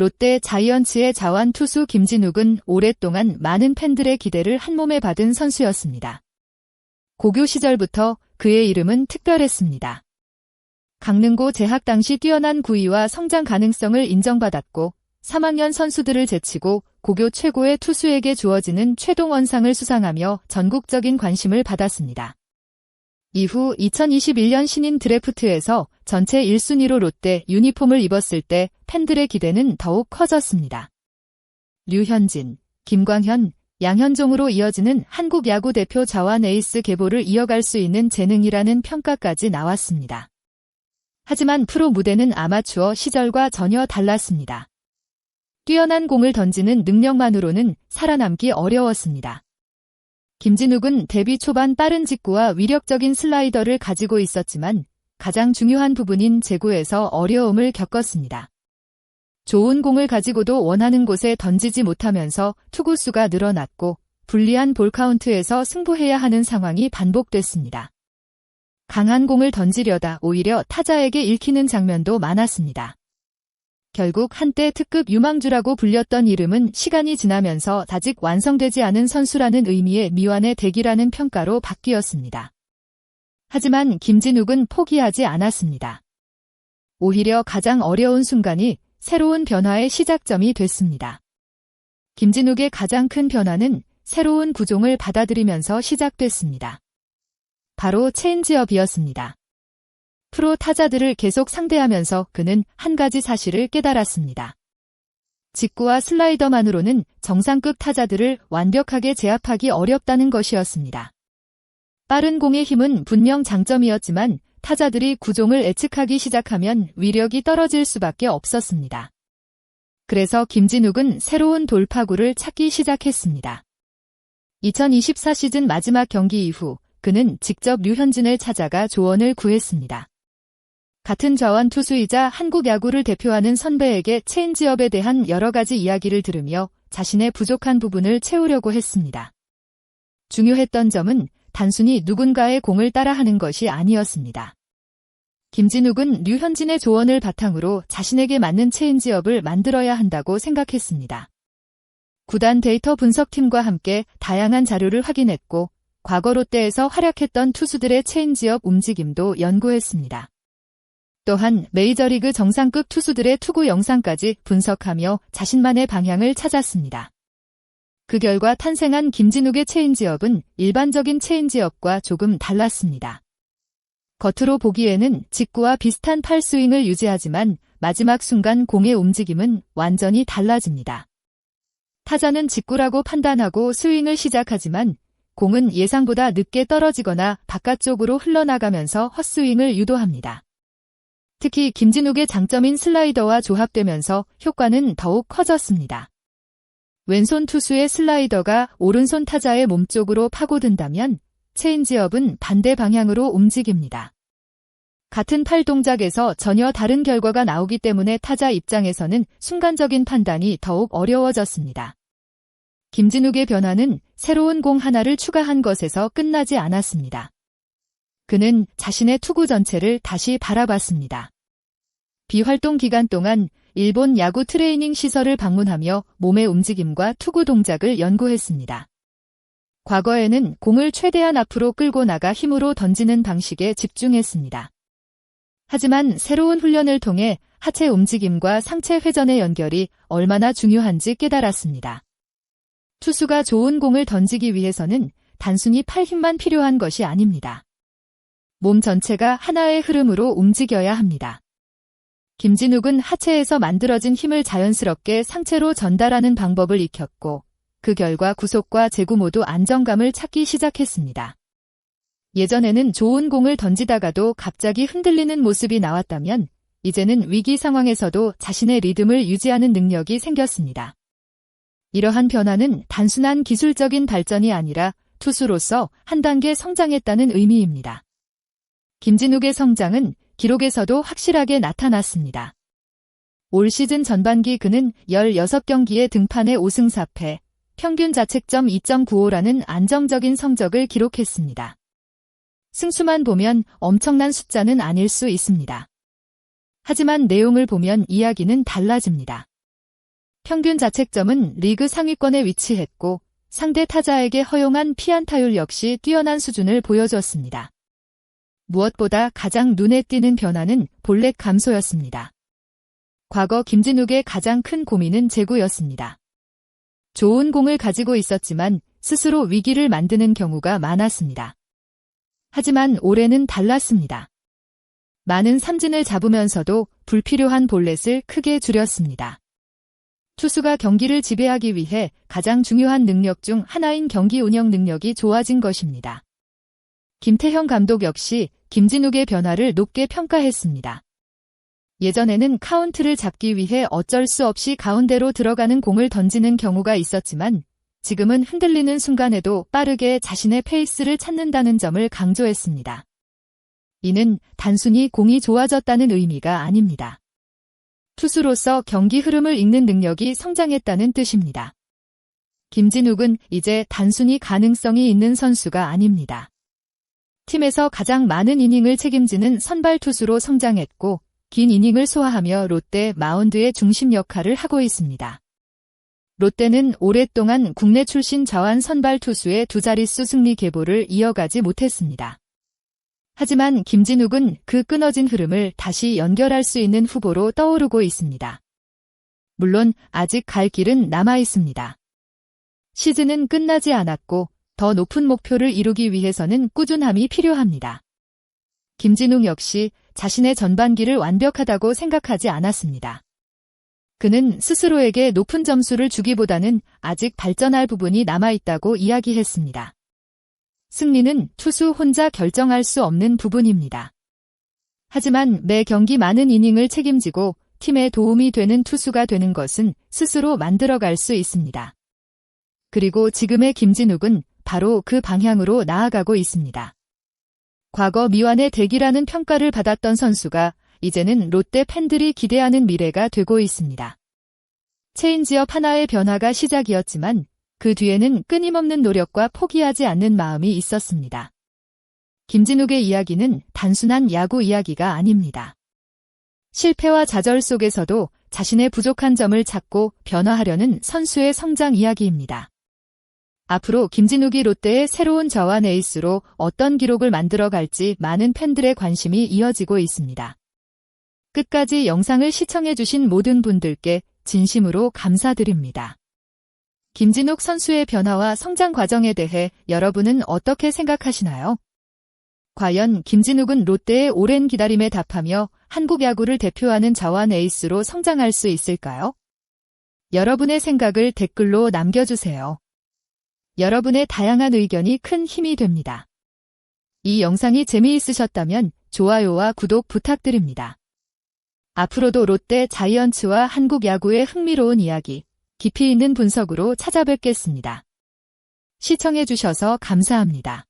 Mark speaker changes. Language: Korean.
Speaker 1: 롯데 자이언츠의 자완 투수 김진욱은 오랫동안 많은 팬들의 기대를 한몸에 받은 선수였습니다. 고교 시절부터 그의 이름은 특별했습니다. 강릉고 재학 당시 뛰어난 구위와 성장 가능성을 인정받았고 3학년 선수들을 제치고 고교 최고의 투수에게 주어지는 최동원상을 수상하며 전국적인 관심을 받았습니다. 이후 2021년 신인 드래프트에서 전체 1순위로 롯데 유니폼을 입었을 때 팬들의 기대는 더욱 커졌습니다. 류현진, 김광현, 양현종으로 이어지는 한국 야구 대표 자완 에이스 계보를 이어갈 수 있는 재능이라는 평가까지 나왔습니다. 하지만 프로 무대는 아마추어 시절과 전혀 달랐습니다. 뛰어난 공을 던지는 능력만으로는 살아남기 어려웠습니다. 김진욱은 데뷔 초반 빠른 직구와 위력적인 슬라이더를 가지고 있었지만 가장 중요한 부분인 제구에서 어려움을 겪었습니다. 좋은 공을 가지고도 원하는 곳에 던지지 못하면서 투구수가 늘어났고 불리한 볼카운트에서 승부해야 하는 상황이 반복됐습니다. 강한 공을 던지려다 오히려 타자에게 읽히는 장면도 많았습니다. 결국 한때 특급 유망주라고 불렸던 이름은 시간이 지나면서 아직 완성되지 않은 선수라는 의미의 미완의 대기라는 평가로 바뀌었습니다. 하지만 김진욱은 포기하지 않았습니다. 오히려 가장 어려운 순간이 새로운 변화의 시작점이 됐습니다. 김진욱의 가장 큰 변화는 새로운 구종을 받아들이면서 시작됐습니다. 바로 체인지업이었습니다. 프로 타자들을 계속 상대하면서 그는 한 가지 사실을 깨달았습니다. 직구와 슬라이더만으로는 정상급 타자들을 완벽하게 제압하기 어렵다는 것이었습니다. 빠른 공의 힘은 분명 장점이었지만 타자들이 구종을 예측하기 시작하면 위력이 떨어질 수밖에 없었습니다. 그래서 김진욱은 새로운 돌파구를 찾기 시작했습니다. 2024 시즌 마지막 경기 이후 그는 직접 류현진을 찾아가 조언을 구했습니다. 같은 좌완 투수이자 한국 야구를 대표하는 선배에게 체인지업에 대한 여러 가지 이야기를 들으며 자신의 부족한 부분을 채우려고 했습니다. 중요했던 점은 단순히 누군가의 공을 따라하는 것이 아니었습니다. 김진욱은 류현진의 조언을 바탕으로 자신에게 맞는 체인지업을 만들어야 한다고 생각했습니다. 구단 데이터 분석팀과 함께 다양한 자료를 확인했고 과거 롯데에서 활약했던 투수들의 체인지업 움직임도 연구했습니다. 또한 메이저리그 정상급 투수들의 투구 영상까지 분석하며 자신만의 방향을 찾았습니다. 그 결과 탄생한 김진욱의 체인지업은 일반적인 체인지업과 조금 달랐습니다. 겉으로 보기에는 직구와 비슷한 팔스윙을 유지하지만 마지막 순간 공의 움직임은 완전히 달라집니다. 타자는 직구라고 판단하고 스윙을 시작하지만 공은 예상보다 늦게 떨어지거나 바깥쪽으로 흘러나가면서 헛스윙을 유도합니다. 특히 김진욱의 장점인 슬라이더와 조합되면서 효과는 더욱 커졌습니다. 왼손 투수의 슬라이더가 오른손 타자의 몸쪽으로 파고든다면 체인지업은 반대 방향으로 움직입니다. 같은 팔 동작에서 전혀 다른 결과가 나오기 때문에 타자 입장에서는 순간적인 판단이 더욱 어려워졌습니다. 김진욱의 변화는 새로운 공 하나를 추가한 것에서 끝나지 않았습니다. 그는 자신의 투구 전체를 다시 바라봤습니다. 비활동 기간 동안 일본 야구 트레이닝 시설을 방문하며 몸의 움직임과 투구 동작을 연구했습니다. 과거에는 공을 최대한 앞으로 끌고 나가 힘으로 던지는 방식에 집중했습니다. 하지만 새로운 훈련을 통해 하체 움직임과 상체 회전의 연결이 얼마나 중요한지 깨달았습니다. 투수가 좋은 공을 던지기 위해서는 단순히 팔 힘만 필요한 것이 아닙니다. 몸 전체가 하나의 흐름으로 움직여야 합니다. 김진욱은 하체에서 만들어진 힘을 자연스럽게 상체로 전달하는 방법을 익혔고 그 결과 구속과 제구 모두 안정감을 찾기 시작했습니다. 예전에는 좋은 공을 던지다가도 갑자기 흔들리는 모습이 나왔다면 이제는 위기 상황에서도 자신의 리듬을 유지하는 능력이 생겼습니다. 이러한 변화는 단순한 기술적인 발전이 아니라 투수로서 한 단계 성장했다는 의미입니다. 김진욱의 성장은 기록에서도 확실하게 나타났습니다. 올 시즌 전반기 그는 16경기에 등판해 5승 4패, 평균 자책점 2.95라는 안정적인 성적을 기록했습니다. 승수만 보면 엄청난 숫자는 아닐 수 있습니다. 하지만 내용을 보면 이야기는 달라집니다. 평균 자책점은 리그 상위권에 위치했고 상대 타자에게 허용한 피안타율 역시 뛰어난 수준을 보여주었습니다. 무엇보다 가장 눈에 띄는 변화는 볼넷 감소였습니다. 과거 김진욱의 가장 큰 고민은 제구였습니다. 좋은 공을 가지고 있었지만 스스로 위기를 만드는 경우가 많았습니다. 하지만 올해는 달랐습니다. 많은 삼진을 잡으면서도 불필요한 볼넷을 크게 줄였습니다. 투수가 경기를 지배하기 위해 가장 중요한 능력 중 하나인 경기 운영 능력이 좋아진 것입니다. 김태형 감독 역시 김진욱의 변화를 높게 평가했습니다. 예전에는 카운트를 잡기 위해 어쩔 수 없이 가운데로 들어가는 공을 던지는 경우가 있었지만 지금은 흔들리는 순간에도 빠르게 자신의 페이스를 찾는다는 점을 강조했습니다. 이는 단순히 공이 좋아졌다는 의미가 아닙니다. 투수로서 경기 흐름을 읽는 능력이 성장했다는 뜻입니다. 김진욱은 이제 단순히 가능성이 있는 선수가 아닙니다. 팀에서 가장 많은 이닝을 책임지는 선발 투수로 성장했고 긴 이닝을 소화하며 롯데 마운드의 중심 역할을 하고 있습니다. 롯데는 오랫동안 국내 출신 좌완 선발 투수의 두 자릿수 승리 계보를 이어가지 못했습니다. 하지만 김진욱은 그 끊어진 흐름을 다시 연결할 수 있는 후보로 떠오르고 있습니다. 물론 아직 갈 길은 남아 있습니다. 시즌은 끝나지 않았고 더 높은 목표를 이루기 위해서는 꾸준함이 필요합니다. 김진욱 역시 자신의 전반기를 완벽하다고 생각하지 않았습니다. 그는 스스로에게 높은 점수를 주기보다는 아직 발전할 부분이 남아있다고 이야기했습니다. 승리는 투수 혼자 결정할 수 없는 부분입니다. 하지만 매 경기 많은 이닝을 책임지고 팀에 도움이 되는 투수가 되는 것은 스스로 만들어갈 수 있습니다. 그리고 지금의 김진욱은 바로 그 방향으로 나아가고 있습니다. 과거 미완의 대기라는 평가를 받았던 선수가 이제는 롯데 팬들이 기대하는 미래가 되고 있습니다. 체인지업 하나의 변화가 시작이었지만 그 뒤에는 끊임없는 노력과 포기하지 않는 마음이 있었습니다. 김진욱의 이야기는 단순한 야구 이야기가 아닙니다. 실패와 좌절 속에서도 자신의 부족한 점을 찾고 변화하려는 선수의 성장 이야기입니다. 앞으로 김진욱이 롯데의 새로운 좌완 에이스로 어떤 기록을 만들어갈지 많은 팬들의 관심이 이어지고 있습니다. 끝까지 영상을 시청해주신 모든 분들께 진심으로 감사드립니다. 김진욱 선수의 변화와 성장 과정에 대해 여러분은 어떻게 생각하시나요? 과연 김진욱은 롯데의 오랜 기다림에 답하며 한국 야구를 대표하는 좌완 에이스로 성장할 수 있을까요? 여러분의 생각을 댓글로 남겨주세요. 여러분의 다양한 의견이 큰 힘이 됩니다. 이 영상이 재미있으셨다면 좋아요와 구독 부탁드립니다. 앞으로도 롯데 자이언츠와 한국 야구의 흥미로운 이야기, 깊이 있는 분석으로 찾아뵙겠습니다. 시청해주셔서 감사합니다.